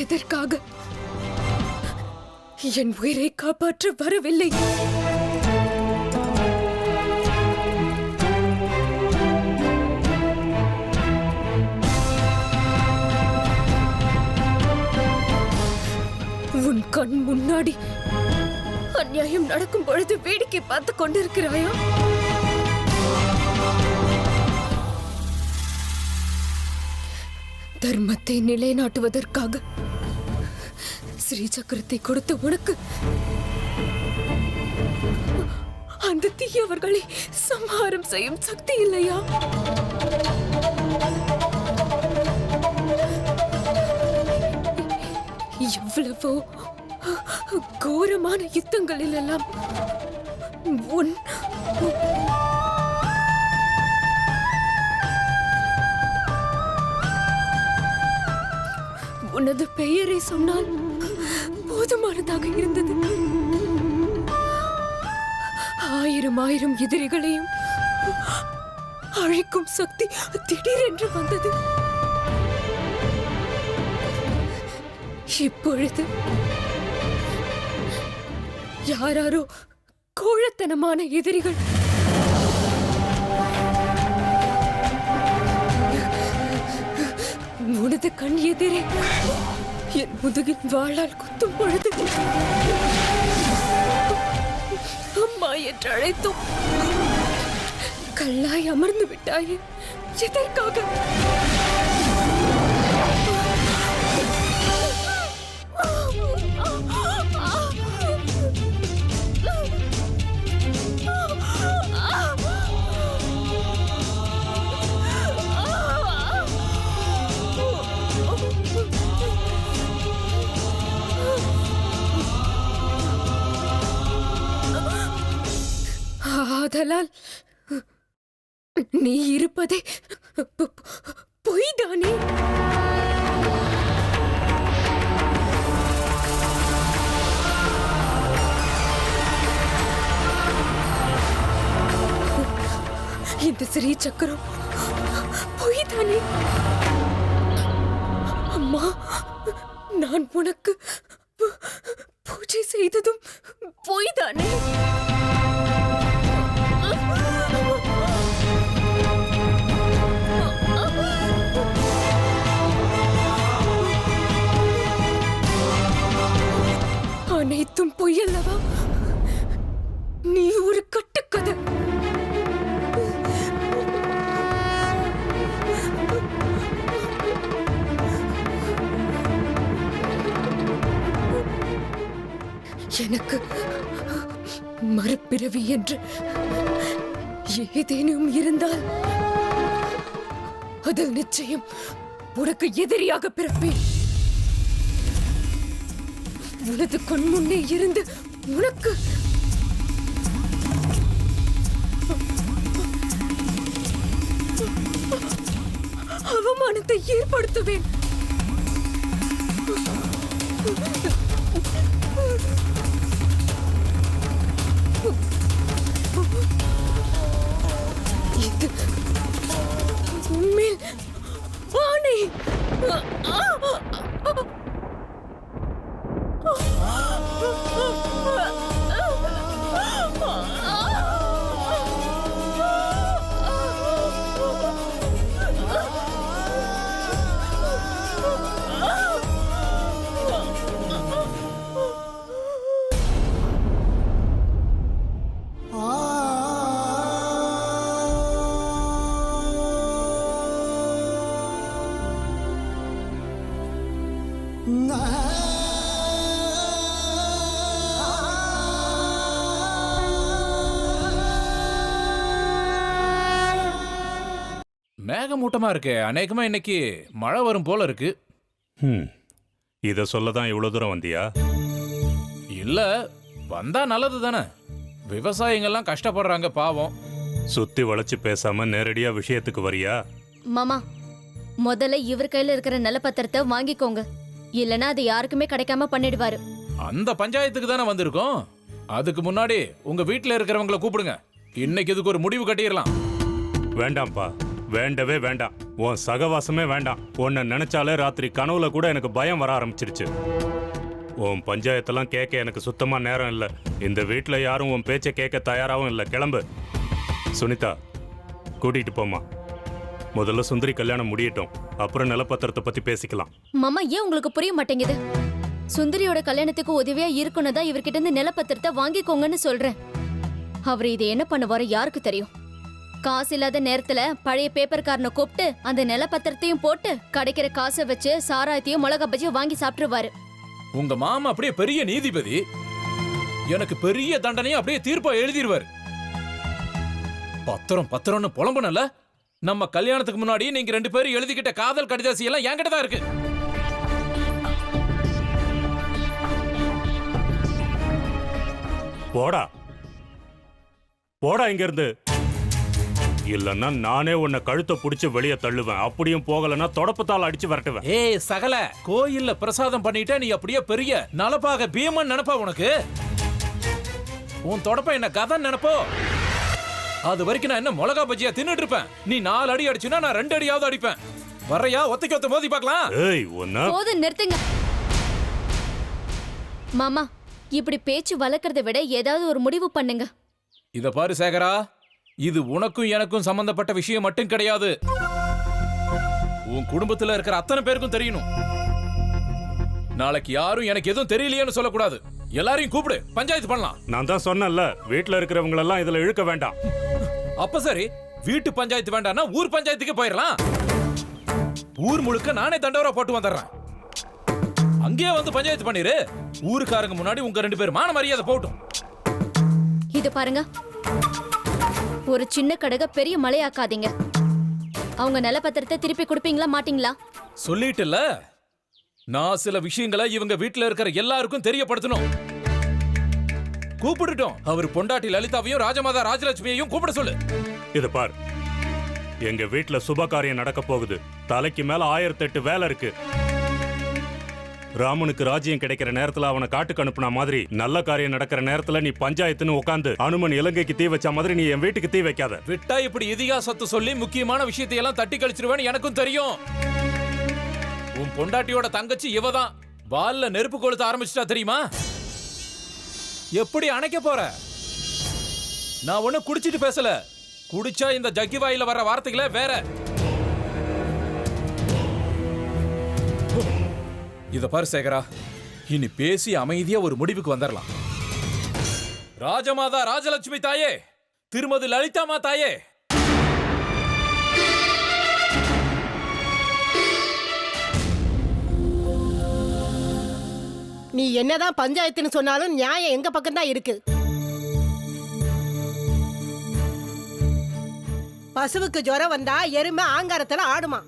எதற்காக? என் உயிரை காப்பாற்ற வரவில்லை. உன் கண் முன்னாடி அநியாயம் நடக்கும் பொழுது வேடிக்கை பார்த்து கொண்டிருக்கிறாயா? தர்மத்தை நிலைநாட்டுவதற்காக ஸ்ரீ சக்கரத்தை கொடுத்த உனக்கு அந்த தீயவர்களை சம்ஹாரம் செய்யும் சக்தி இல்லையா? எவ்வளவோ கோரமான யுத்தங்களில் எல்லாம் உனது பெயரை சொன்னால் போதுமானதாக இருந்தது. ஆயிரம் ஆயிரம் எதிரிகளையும் அழிக்கும் சக்தி திடீரென்று வந்தது. இப்பொழுது யாரோ கோழத்தனமான எதிரிகள் உனது கண் எதிரே என் முதுகின் வாளால் குத்தும் பொழுது அம்மா என்று அழைத்தோம். கல்லாய் அமர்ந்து விட்டாயே, எதற்காக? ஆதலால் நீ இருப்பதே பொய்தானே? இந்த ஸ்ரீ சக்கரம் பொய்தானே? அம்மா, நான் உனக்கு பூஜை செய்ததும் பொய்தானே? அனைத்தும் பொய்யல்லவா? நீ ஒரு கட்டுக்கதை. எனக்கு மறுபிறவி என்று ஏதேனும் இருந்தால் அதில் நிச்சயம் உனக்கு எதிரியாக பிறப்பேன். உனது கண் முன்னே இருந்து உனக்கு அவமானத்தை ஏற்படுத்துவேன். இது உண்மையில் ஆணை. மேகமூட்டமா இருக்கு. அநேகமா இன்னைக்கு மழை வரும் போல இருக்கு. இத சொல்லதான் இவ்வளவு தூரம் வந்தியா? இல்ல, வந்தா நல்லது தானே. விவசாயிங்கெல்லாம் கஷ்டப்படுறாங்க பாவம். சுத்தி வளைச்சு பேசாம நேரடியா விஷயத்துக்கு வரியா? மாமா, முதல்ல இவர் கையில இருக்கிற நிலப்பத்திரத்தை வாங்கிக்கோங்க. இல்லனா அது யாருக்குமே கிடைக்காம பண்ணிடுவாரு. அந்த பஞ்சாயத்துக்கு தானே வந்திருக்கோம். அதுக்கு முன்னாடி உங்க வீட்டுல இருக்கிறவங்கள கூப்பிடுங்க. இன்னைக்கு இதுக்கு ஒரு முடிவு கட்டிடலாம். வேண்டாம்ப்பா, வேண்டவே வேண்டாம். உன் சகவாசமே வேண்டாம். உன்னை நினைச்சாலே ராத்திரி கனவுல கூட எனக்கு பயம் வர ஆரம்பிச்சிருச்சு. உன் பஞ்சாயத்தெல்லாம் கேட்க எனக்கு சுத்தமா நேரம் இல்லை. இந்த வீட்டில் யாரும் உன் பேச்சை கேட்க தயாராகவும் இல்லை. கிளம்பு. சுனிதா, கூட்டிட்டு போமா. முதல்ல சுந்தரி கல்யாணம் முடியட்டும், அப்புறம் நிலப்பத்திரத்தை பத்தி பேசிக்கலாம். மாமா, ஏன் உங்களுக்கு புரிய மாட்டேங்குது? சுந்தரியோட கல்யாணத்துக்கு உதவியா இருக்கணும் தான் இவர்கிட்ட இருந்து நிலப்பத்திரத்தை வாங்கிக்கோங்கன்னு சொல்றேன். அவர் இதை என்ன பண்ணுவாரு யாருக்கு தெரியும்? காசு இல்லாத நேரத்துல பழைய பேப்பர்காரனை கூப்பிட்டு அந்த நிலப்பத்திரத்தையும் போட்டு கிடைக்கிற காசை வச்சு சாராயத்தையும் மிளகா பஜ்ஜியும் வாங்கி சாப்பிட்டுருவாரு. உங்க மாமா அப்படியே பெரிய நீதிபதி, எனக்கு பெரிய தண்டனையும் அப்படியே தீர்ப்பா எழுதிடுவார். பத்திரம்னு புலம்புனல. நம்ம கல்யாணத்துக்கு முன்னாடி நீங்க 2 பேரும் எழுதிக்கிட்ட காதல் கடிதாசி எல்லாம் என்கிட்ட தான் இருக்கு. போடா போடா இங்க இருந்து. இல்லன்னா நானே உன்னை கழுத்தை புடிச்சு வெளியே தள்ளுவேன். அப்படியும் போகலன்னா தொடப்பத்தால் அடிச்சு வரட்டுவேன். ஏய் சகல, கோயில்ல பிரசாதம் பண்ணிட்ட நீ அப்படியே பெரிய நலப்பாக பீமன் நினைப்பா உனக்கு? உன் தொடப்ப என்ன கதன் நினைப்போ? அது வரைக்கும் நான் என்ன மிளகா பஜ்ஜியா தின்னுட்டு இருப்பேன்? நீ 4 அடி அடிச்சுனா நான் 2 அடியாவது அடிப்பேன். வரையா? ஒத்தைக்கு ஒத்த மோதி பார்க்கலாம். ஏய் ஒன்னா போது, நிறுத்துங்க. மாமா, இப்படி பேச்சு வளர்க்கறதை விட ஏதாவது ஒரு முடிவு பண்ணுங்க. இத பாரு சேகரா, இது உனக்கும் எனக்கும் சம்பந்தப்பட்ட விஷயம் மட்டும் கிடையாது. உன் குடும்பத்துல இருக்கிற அத்தனை பேருக்கும் தெரியணும். நாளைக்கு யாரும் எனக்கு எதுவும் தெரியலையேன்னு சொல்லக்கூடாது. எல்லாரையும் கூப்பிடு, பஞ்சாயத்து பண்ணலாம். நான் தான் சொன்னேன்ல, வீட்டுல இருக்கிறவங்களெல்லாம் இதுல இழுக்க வேண்டாம். அப்ப சரி, வீட்டு பஞ்சாயத்து வேண்டாம்னா ஊர் பஞ்சாயத்துக்கு போயிடலாம். ஊர் முழுக்க நானே தண்டோரா போட்டு வந்துடுறேன். அங்கேயே வந்து பஞ்சாயத்து பண்ணிரு. ஊருக்காரங்க முன்னாடி உங்க 2 பேரும் மான மரியாதை போட்டும். இது பாருங்க, ஒரு சின்ன கடக பெரிய மலையாக்காதீங்க. அவங்க நிலப்பத்திரத்தை திருப்பி கொடுப்பீங்களா மாட்டீங்களா? சொல்லிட்டுல, நான் சில விஷயங்களை இவங்க வீட்டுல இருக்கிற எல்லாருக்கும் தெரியப்படுத்தணும். கூப்பிட்டுட்டோம். அவர் பொண்டாட்டி லலிதாவையும் ராஜமாதா ராஜலட்சுமியையும் கூப்பிட சொல்லு. இது பார், எங்க வீட்டுல சுப காரியம் நடக்க போகுது. தலைக்கு மேல 1008 வேலை இருக்கு. ராமனுக்கு ராஜ்யம் கிடைக்கிற நேரத்துல அவனை காட்டுக்கு அனுப்புன மாதிரி, நல்ல காரியம் நடக்கிற நேரத்துல நீ பஞ்சாயத்துன்னு உட்காந்து அனுமன் இலங்கைக்கு தீ வச்ச மாதிரி நீ என் வீட்டுக்கு தீ வைக்காத. விட்டா இப்படி இதிகாசத்தை சொல்லி முக்கியமான விஷயத்தை எல்லாம் தட்டி கழிச்சிருவேன்னு எனக்கும் தெரியும். உன் பொண்டாட்டியோட தங்கச்சி இவதான் வால்ல நெருப்பு கொளுத்த ஆரம்பிச்சிட்டா தெரியுமா? எப்படி அணைக்க போற? நான் ஒண்ணு குடிச்சிட்டு பேசல. குடிச்சா இந்த ஜக்கி வாயில வர்ற வார்த்தைகளே வேற. இத பாரு சேகரா, இனி பேசி அமைதியா ஒரு முடிவுக்கு வந்துடலாம். ராஜமாதா ராஜலட்சுமி தாயே, திருமதி லலிதாமா தாயே, நீ என்னதான் பஞ்சாயத்துன்னு சொன்னாலும் நியாயம் எங்க பக்கம் தான் இருக்கு. பசுவுக்கு ஜுரம் வந்தா எருமை ஆங்காரத்துல ஆடுமா.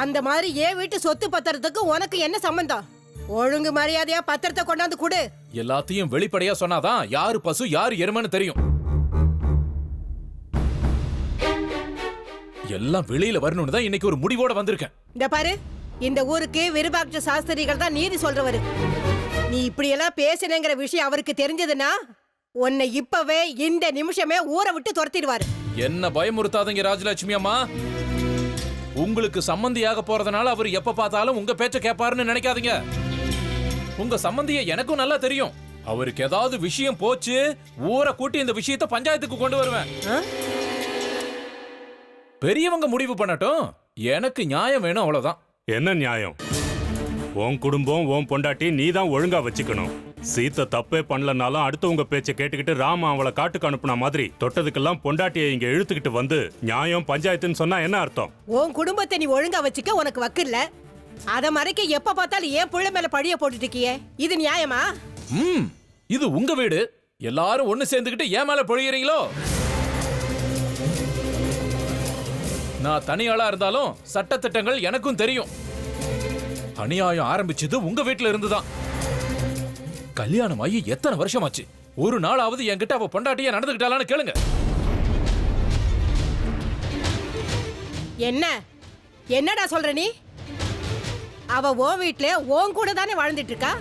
அந்த மாதிரி ஏன் வீட்டு சொத்து பத்திரத்துக்கு உனக்கு என்ன சம்பந்தம்? ஒழுங்கு மரியாதையா பத்திரத்தை கொண்டாந்து கொடு. எல்லாத்தையும் வெளிப்படையா சொன்னாதான் யாரு பசு யாரு எருமைன்னு தெரியும். எல்லாம் வெளியில வரணும்னு தான் இன்னைக்கு ஒரு முடிவோட வந்திருக்கேன். இந்த பாரு, இந்த ஊருக்கு விருபாட்ச சாஸ்திரிகள் தான் நீதி சொல்றவரு. நீ இப்படி எல்லாம் பேசுனேங்கிற விஷயம் அவருக்கு தெரிஞ்சதுன்னா உன்னை இப்பவே இந்த நிமிஷமே ஊரை விட்டு துரத்திடுவாரு. என்ன பயமுறுத்தாதீங்க ராஜலட்சுமி அம்மா. உங்களுக்கு சம்மந்தியாக போறதுனால அவர் எப்ப பார்த்தாலும் உங்க பேச்ச கேட்பாருன்னு நினைக்காதீங்க. உங்க சம்மந்திய எனக்கும் நல்லா தெரியும். அவருக்கு ஏதாவது விஷயம் போச்சு, ஊரை கூட்டி இந்த விஷயத்தை பஞ்சாயத்துக்கு கொண்டு வருவேன். பெரியவங்க முடிவு பண்ணட்டும், எனக்கு நியாயம் வேணும், அவ்வளவுதான். என்ன நியாயம்? உன் குடும்பம் உன் பொண்டாட்டி நீ தான் ஒழுங்கா வச்சுக்கணும். சீத்தை தப்பே பண்ணலனாலும் அடுத்தவங்க பேச்சை கேட்டுக்கிட்டு ராம அவளை காட்டுக்கு அனுப்புன மாதிரி தொட்டதுக்கெல்லாம் பொண்டாட்டியை இங்க இழுத்துக்கிட்டு வந்து நியாயம் பஞ்சாயத்துன்னு சொன்னா என்ன அர்த்தம்? உன் குடும்பத்தை நீ ஒழுங்கா வச்சுக்க உனக்கு வக்கில்ல. அத மறைக்க எப்ப பார்த்தாலும் ஏன் புள்ள மேல பழிய போட்டுட்டு இருக்கியே, இது நியாயமா? இது உங்க வீடு. எல்லாரும் ஒண்ணு சேர்ந்துக்கிட்டு ஏன் மேல பொழியறீங்களோ? நான் தனியாளா இருந்தாலும் சட்டத்திட்டங்கள் எனக்கும் தெரியும். அநியாயம் ஆரம்பிச்சது உங்க வீட்டுல இருந்துதான். கல்யாணம் ஆகி எத்தனை வருஷம் ஆச்சு? ஒரு நாளாவது என்கிட்ட அவ பொண்டாட்டியா நடந்துகிட்டாளான்னு கேளுங்க. என்னடா சொல்ற நீ? அவ உன் வீட்டுல உன் கூட தானே வாழ்ந்துட்டு இருக்கா.